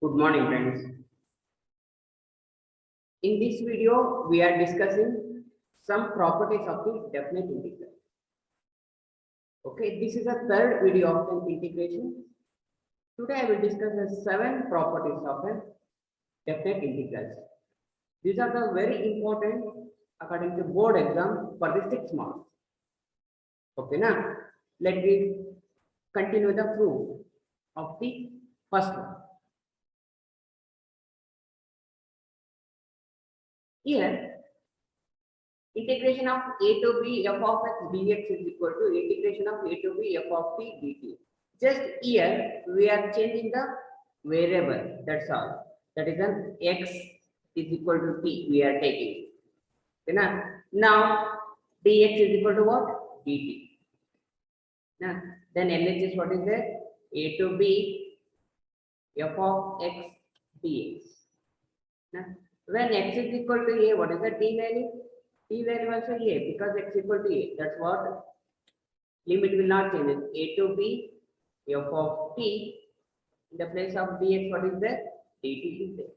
Good morning, friends. In this video, we are discussing some properties of the definite integral. Okay, this is the third video of an integration. Today, I will discuss the 7 properties of a definite integrals. These are the very important according to board exam for the 6 marks. Okay, now let me continue the proof of the first one. Here, integration of a to b f of x dx is equal to integration of a to b f of t dt. Just here we are changing the variable. That's all. That is an x is equal to t. We are taking. Okay, now dx is equal to what? dt. Now then LHS what is there? A to b f of x dx. Now, when x is equal to a, what is the t value? T value also a because x equal to a. That's what limit will not change. A to b f of t in the place of dx. What is there? dt is there.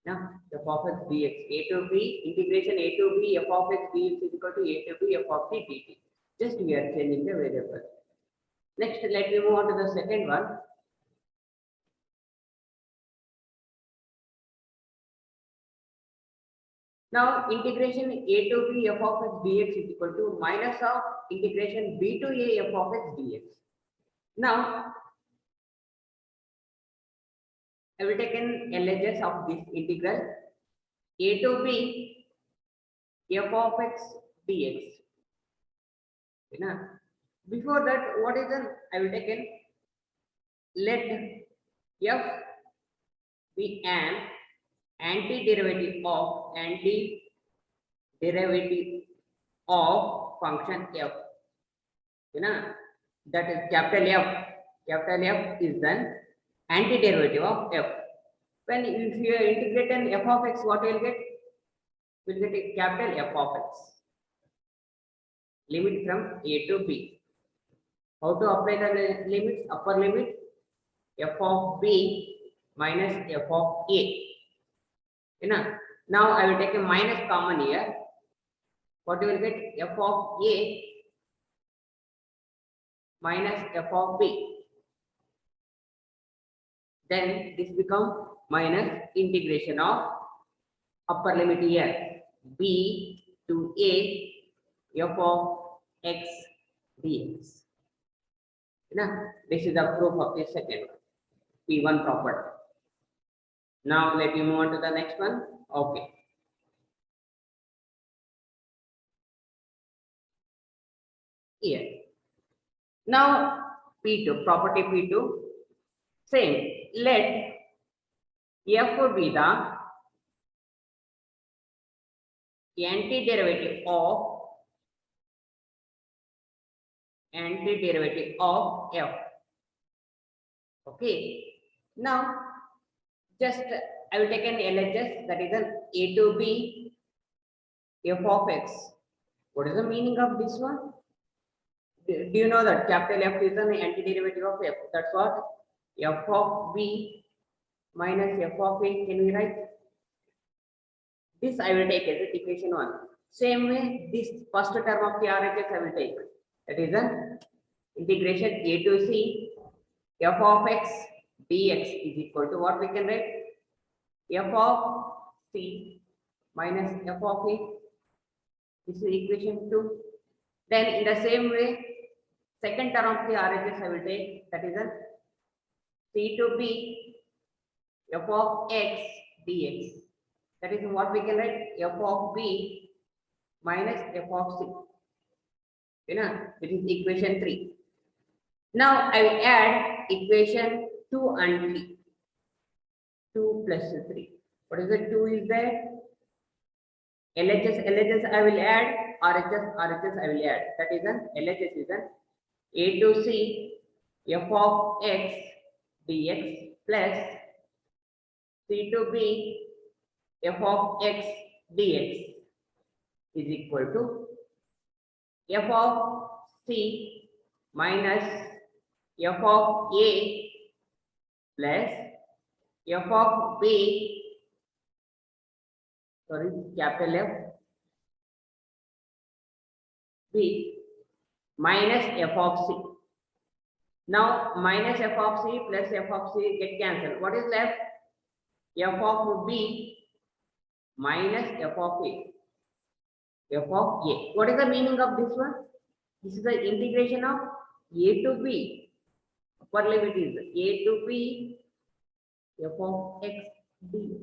Now f of x dx a to b integration a to b f of x dx is equal to a to b f of t dt. Just we are changing the variable. Next, let me move on to the second one. Now integration a to b f of x dx is equal to minus of integration b to a f of x dx. Now I will take an LHS of this integral a to b f of x dx. Okay, before that, what is an I will take an let f be an antiderivative of function f. That is capital F. Capital F is then antiderivative of f. When if you integrate an f of x, what will get? We'll get a capital F of x. Limit from a to b. How to apply the limits? Upper limit f of b minus f of a. Now I will take a minus common here. What you will get? F of a minus f of b. Then this becomes minus integration of upper limit here b to a f of x dx. This is the proof of the second one, P1 property. Now let me move on to the next one. Okay. Here. Now P2, property P2, same. Let f be the antiderivative of f. Okay. Now just I will take an LHS, that is an a to b f of x. What is the meaning of this one? Do you know that capital F is an antiderivative of f? That's what f of b minus f of a. Can we write? This I will take as equation 1. Same way, this first term of the RHS I will take. That is an integration a to c f of x dx is equal to what we can write? F of c minus f of a. This is equation 2. Then in the same way, second term of the RHS I will take, that is an c to b f of x dx. That is what we can write? F of b minus f of c. This is equation 3. Now I will add equation 2 and 3. 2 plus 3. What is the 2 is there? LHS I will add, RHS I will add. That is an LHS is an a to c f of x dx plus c to b f of x dx is equal to f of c minus f of a plus f of b, sorry, capital F, b minus f of c. Now minus f of c plus f of c get cancelled. What is left? F of b minus f of a. F of a. What is the meaning of this one? This is the integration of a to b. Upper limit is a to b f of x d.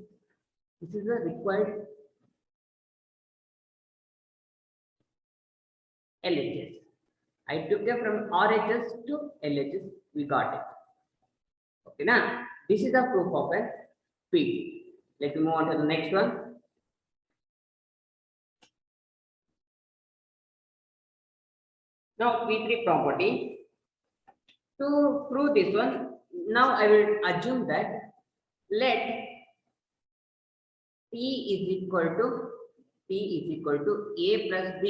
This is the required LHS. I took it from RHS to LHS. We got it. Okay, now this is the proof of a P. Let me move on to the next one. Now P3 property. To prove this one, now I will assume that let T is equal to A plus B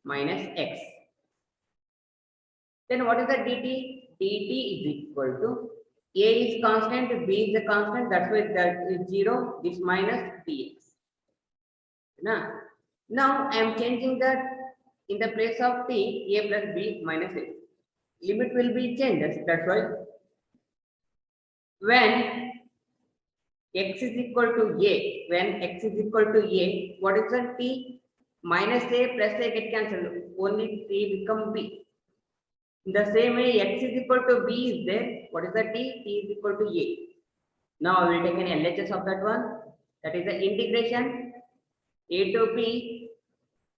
minus X. Then what is the dt? Dt is equal to A is constant, B is the constant, that's why that is 0, this minus dx. Now I am changing that in the place of t, A plus B minus A. Limit will be changed, that's why when x is equal to A, what is the t? Minus A plus A get cancelled, only t become B. In the same way, x is equal to b is there. What is the t? T is equal to a. Now we will take an LHS of that one. That is the integration a to b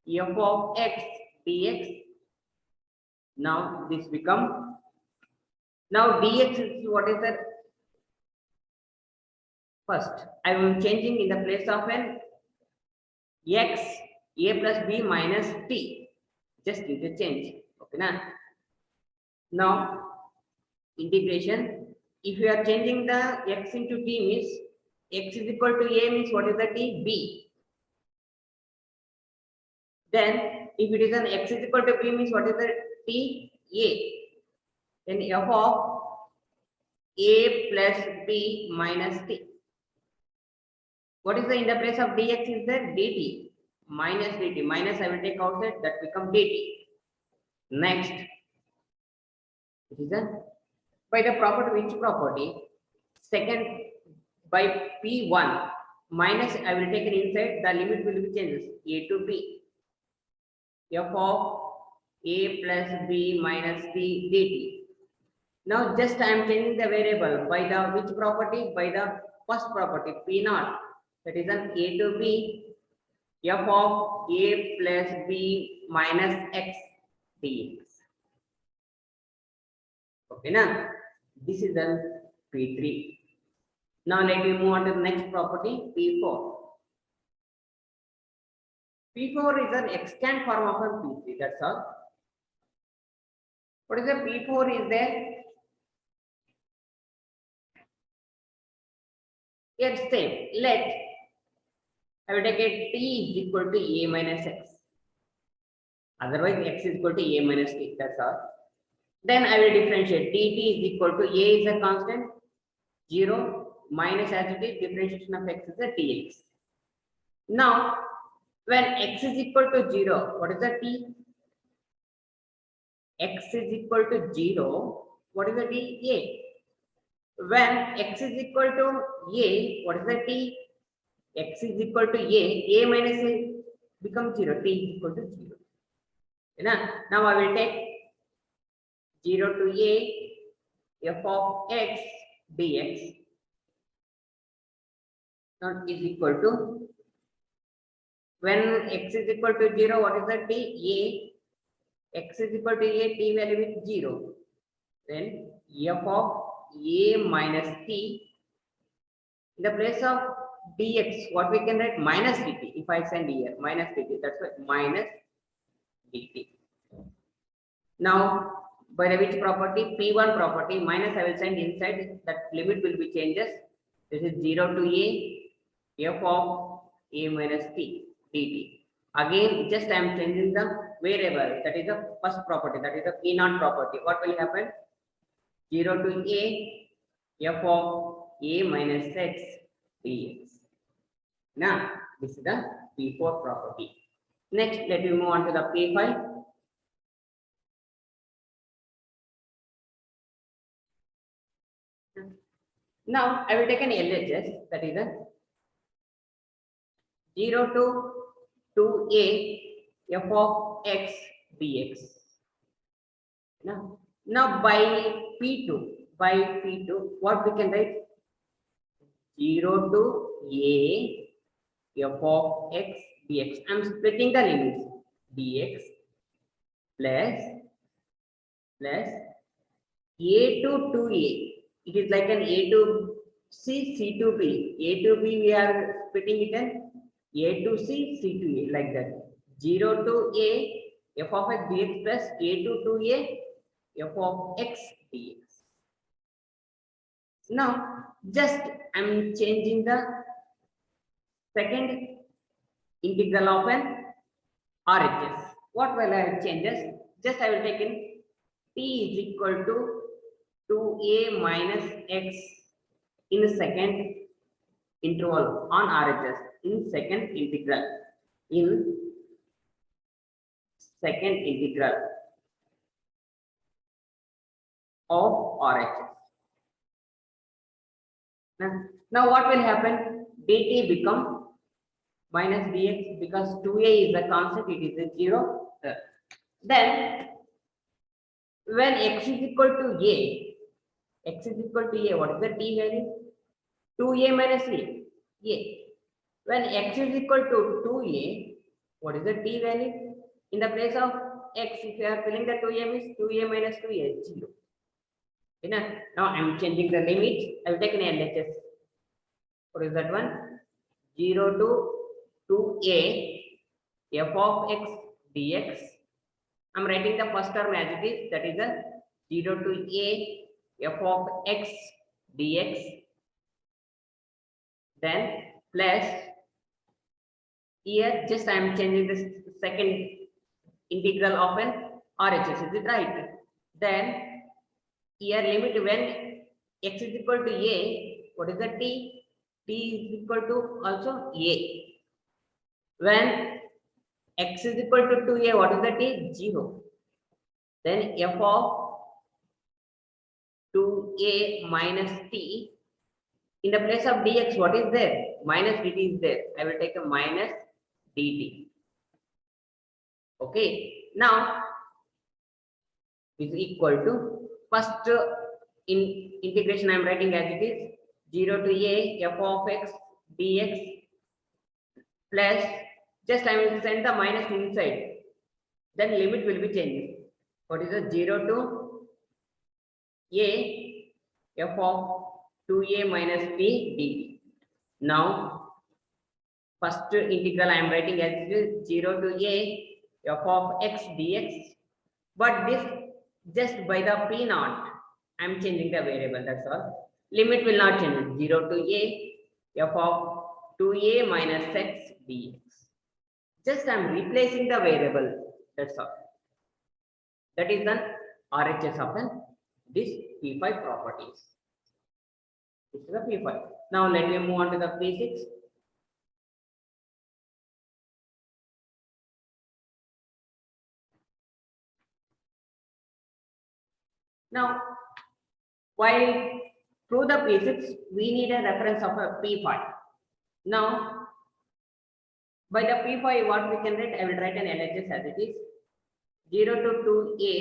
f of x dx. Now this become, now dx is what is that? First, I am changing in the place of an x a plus b minus t. Just interchange. Okay, now. Now, integration, if you are changing the x into t means x is equal to a means what is the t? B. Then, if it is an x is equal to b means what is the t? A. Then f of a plus b minus t. What is the in the place of dx is there? Dt. Minus dt. Minus I will take outside, that become dt. Next. It is a, by the property, which property? Second, by P1 minus I will take it inside, the limit will be changes a to b. F of a plus b minus t dt. Now just I am changing the variable by the which property? By the first property P0. That is an a to b f of a plus b minus x dx. Okay, now this is the P3. Now let me move on to the next property, P4. P4 is an extant form of a P3, that's all. What is the P4 is there? Here same, let I will take a t is equal to a minus x. Otherwise x is equal to a minus t, that's all. Then I will differentiate dt is equal to a is a constant, 0 minus as it is differentiation of x is a dx. Now when x is equal to 0, what is the t? X is equal to 0, what is the t? A. When x is equal to a, what is the t? X is equal to a minus a becomes 0, t is equal to 0. Now I will take 0 to a f of x dx not is equal to, when x is equal to 0, what is the t? A. X is equal to a, t value is 0. Then f of a minus t, in the place of dx, what we can write? Minus dt. If I send here minus dt, that's why minus dt. Now by the which property? P1 property, minus I will send inside, that limit will be changes. This is 0 to a f of a minus t dt. Again just I am changing the variable, that is the first property, that is the P0 property. What will happen? 0 to a f of a minus x dx. Now, this is the P4 property. Next, let me move on to the P5. Now, I will take an LHS, that is a 0 to 2a f of x dx. Now by P2, what we can write? 0 to a f of x dx. I am splitting the limits. Dx plus a to 2a. It is like an a to c, c to b. A to b we are splitting it in a to c, c to a, like that. 0 to a f of x dx plus a to 2a f of x dx. Now, just I am changing the second integral of an RHS. What will I changes? Just I will take in t is equal to 2a minus x in the second interval on RHS, in second integral of RHS. Now what will happen? dt become minus dx, because 2a is a constant, it is a 0. Then when x is equal to a, what is the t value? 2a minus a. When x is equal to 2a, what is the t value? In the place of x, if you are filling the 2a means 2a minus 2a, 0. Now I am changing the limit. I will take an LHS. What is that one? 0 to 2a f of x dx. I am writing the first term as it is, that is a 0 to a f of x dx. Then plus here just I am changing this second integral of an RHS, is it right? Then here limit when x is equal to a, what is the t? T is equal to also a. When x is equal to 2a, what is the t? 0. Then f of 2a minus t. In the place of dx, what is there? Minus dt is there. I will take a minus dt. Okay. Now, is equal to first integration I am writing as it is 0 to a f of x dx plus, just I will send the minus inside, then limit will be changing. What is the 0 to a f of 2a minus p dt. Now first integral I am writing as it is 0 to a f of x dx, but this just by the p naught I am changing the variable, that's all. Limit will not change. 0 to a f of 2a minus x dx. Just I am replacing the variable, that's all. That is the RHS of this P5 properties. This is the P5. Now let me move on to the P6. Now, while through the P6, we need a reference of a P5. Now, by the P5, what we can write? I will write an LHS as it is 0 to 2a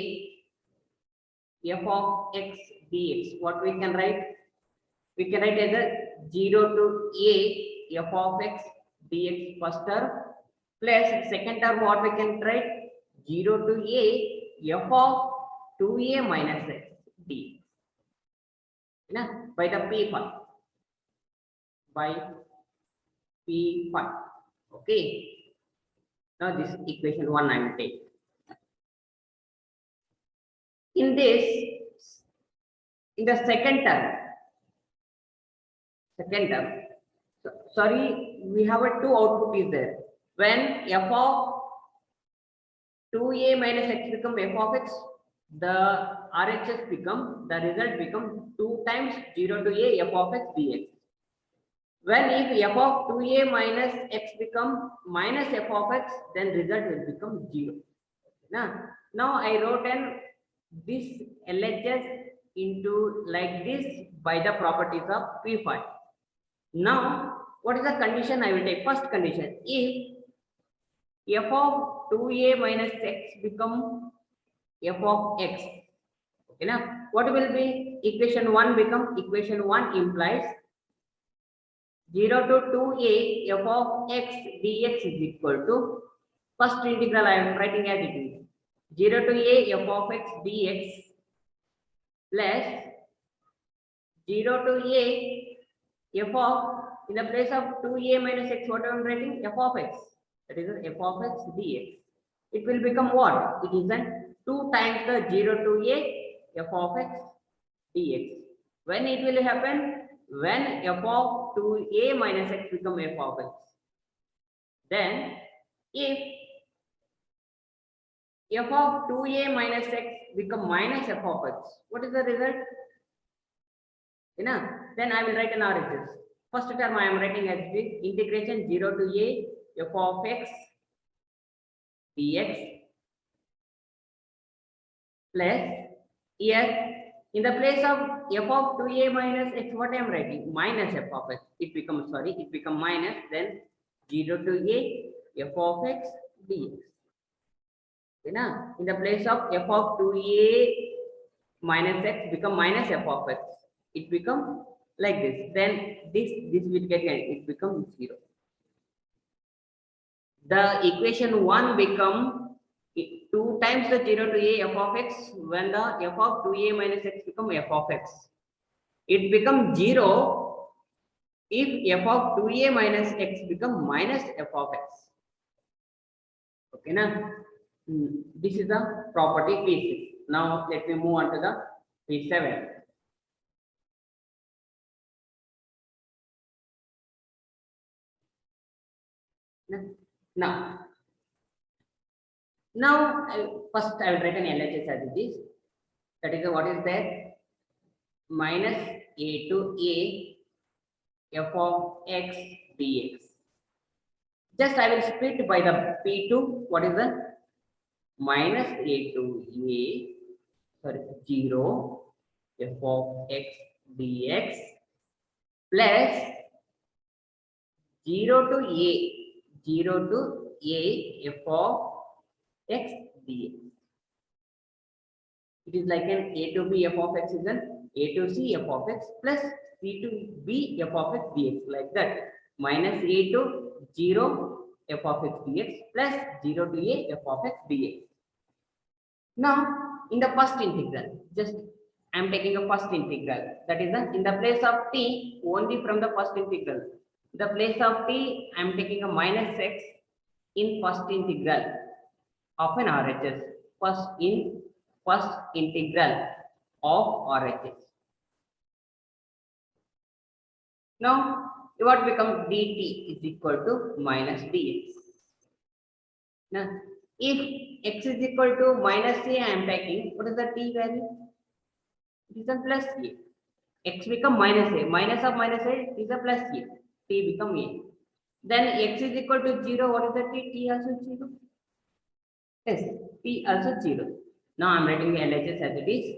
f of x dx. What we can write? We can write as a 0 to a f of x dx first term plus second term. What we can write? 0 to a f of 2a minus x dx. By the P5. By P5. Okay. Now this equation 1 I will take. In this, in the second term, sorry, we have a two output is there. When f of 2a minus x become f of x the RHS become, the result become 2 times 0 to a f of x dx. When if f of 2a minus x become minus f of x, then result will become 0. Now I wrote an this LHS into like this by the properties of P phi. Now what is the condition I will take? First condition, if f of 2a minus x become f of x, okay, now what will be equation 1 become? Equation 1 implies 0 to 2a f of x dx is equal to, first integral I am writing as it is, 0 to a f of x dx plus 0 to a f of, in the place of 2a minus x, what I am writing? F of x, that is f of x dx. It will become what? It is an 2 times the 0 to a f of x dx. When it will happen? When f of 2a minus x become f of x. Then if f of 2a minus x become minus f of x, what is the result? Then I will write an RHS. First term I am writing as this, integration 0 to a f of x dx plus, here in the place of f of 2a minus x, what I am writing? Minus f of x. It becomes, sorry, it become minus, then 0 to a f of x dx. In the place of f of 2a minus x become minus f of x. It become like this. Then this will get, it becomes 0. The equation 1 become 2 times the 0 to a f of x when the f of 2a minus x become f of x. It becomes 0 if f of 2a minus x become minus f of x. Okay, now this is the property P6. Now let me move on to the P7. Now first I will write an LHS as it is. That is what is there? Minus a to a f of x dx. Just I will split by the P2. What is the minus a to a, sorry, 0 f of x dx plus 0 to a f of x dx. It is like an a to b f of x is an a to c f of x plus c to b f of x dx, like that. Minus a to 0 f of x dx plus 0 to a f of x dx. Now in the first integral, just I am taking a first integral, that is in the place of t, only from the first integral. In the place of t, I am taking a minus x in first integral of an RHS. First integral of RHS. Now what becomes dt is equal to minus dx. Now if x is equal to minus a, I am taking, what is the t value? It is a plus a. X become minus a. Minus of minus a is a plus a. T become a. Then x is equal to 0. What is the t? T also 0. Yes, t also 0. Now I am writing the LHS as it is.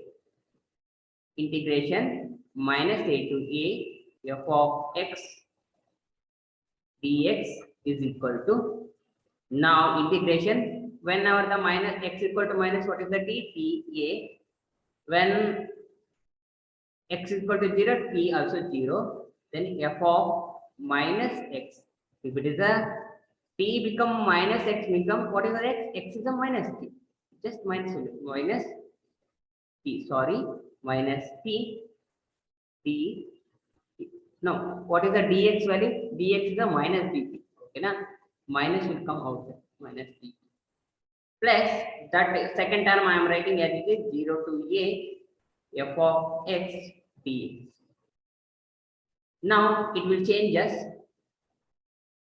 Integration minus a to a f of x dx is equal to, now integration, whenever the minus x equal to minus, what is the t? T a. When x is equal to 0, t also 0. Then f of minus x. If it is a t become minus x become, what is the x? X is a minus t. Just minus t. Sorry, minus t. T. No, what is the dx value? Dx is a minus dt. Okay, na? Minus will come outside. Minus dt. Plus that second term I am writing as it is 0 to a f of x dx. Now it will change as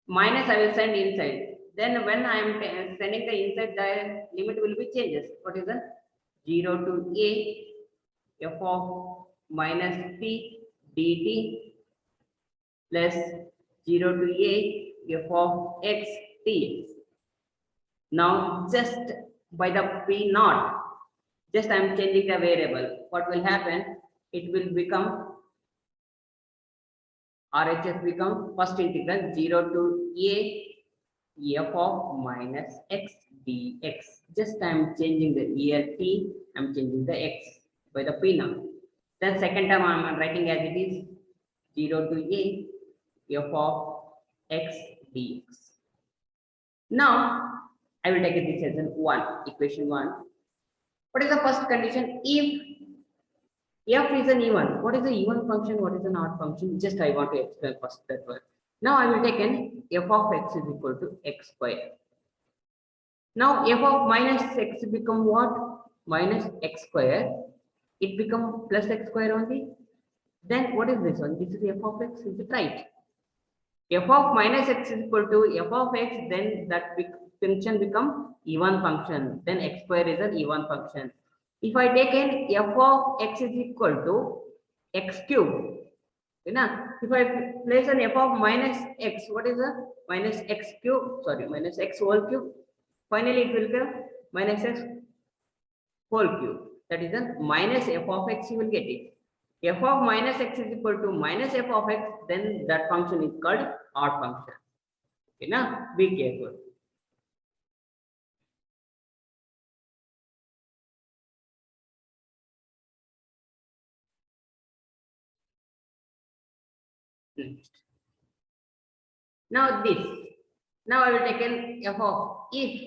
minus, I will send inside. Then when I am sending the inside, the limit will be changes. What is the 0 to a f of minus t dt plus 0 to a f of x dx. Now just by the p naught, just I am changing the variable. What will happen? It will become RHS become first integral 0 to a f of minus x dx. Just I am changing the ELT, I am changing the x by the p naught. Then second term I am writing as it is 0 to a f of x dx. Now I will take this as an 1, equation 1. What is the first condition? If f is an even, what is the even function? What is an odd function? Just I want to explain first that one. Now I will take an f of x is equal to x square. Now f of minus x become what? Minus x square. It become plus x square only. Then what is this one? This is f of x, is it right? F of minus x is equal to f of x, then that function become even function. Then x square is an even function. If I take an f of x is equal to x cube, you know, if I place an f of minus x, what is the minus x cube? Sorry, minus x whole cube. Finally, it will become minus x whole cube. That is the minus f of x. You will get it. F of minus x is equal to minus f of x. Then that function is called odd function. Okay, now be careful. Now this. Now I will take an f of if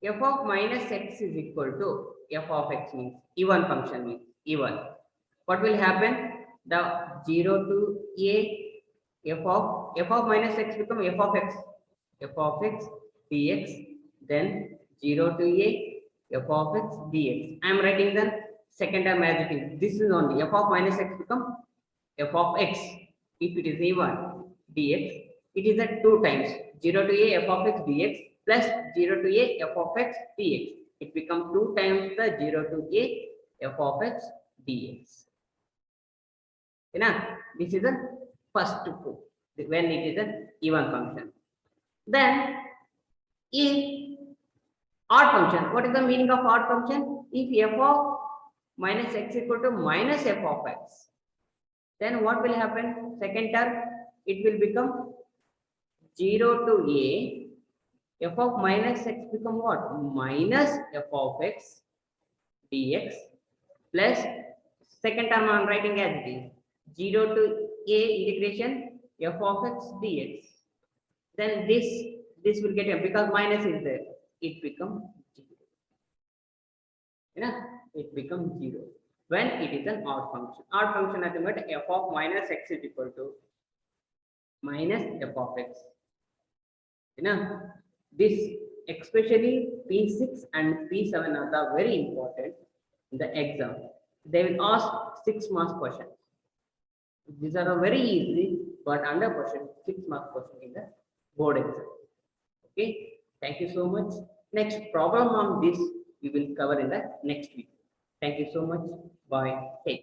f of minus x is equal to f of x means even function means even. What will happen? The 0 to a f of minus x become f of x dx. Then 0 to a f of x dx. I am writing the second term as it is. This is only f of minus x become f of x. If it is even dx, it is at 2 times 0 to a f of x dx plus 0 to a f of x dx. It becomes 2 times the 0 to a f of x dx. You know, this is the first proof when it is an even function. Then if odd function, what is the meaning of odd function? If f of minus x equal to minus f of x, then what will happen? Second term, it will become 0 to a f of minus x become what? Minus f of x dx plus second term I am writing as it is 0 to a integration f of x dx. Then this will get because minus is there, it becomes 0. You know, it becomes 0 when it is an odd function. Odd function at the moment f of minus x is equal to minus f of x. You know, this especially P6 and P7 are the very important in the exam. They will ask 6 marks questions. These are a very easy but under question 6 mark question in the board exam. Okay, thank you so much. Next problem on this we will cover in the next week. Thank you so much. Bye. Take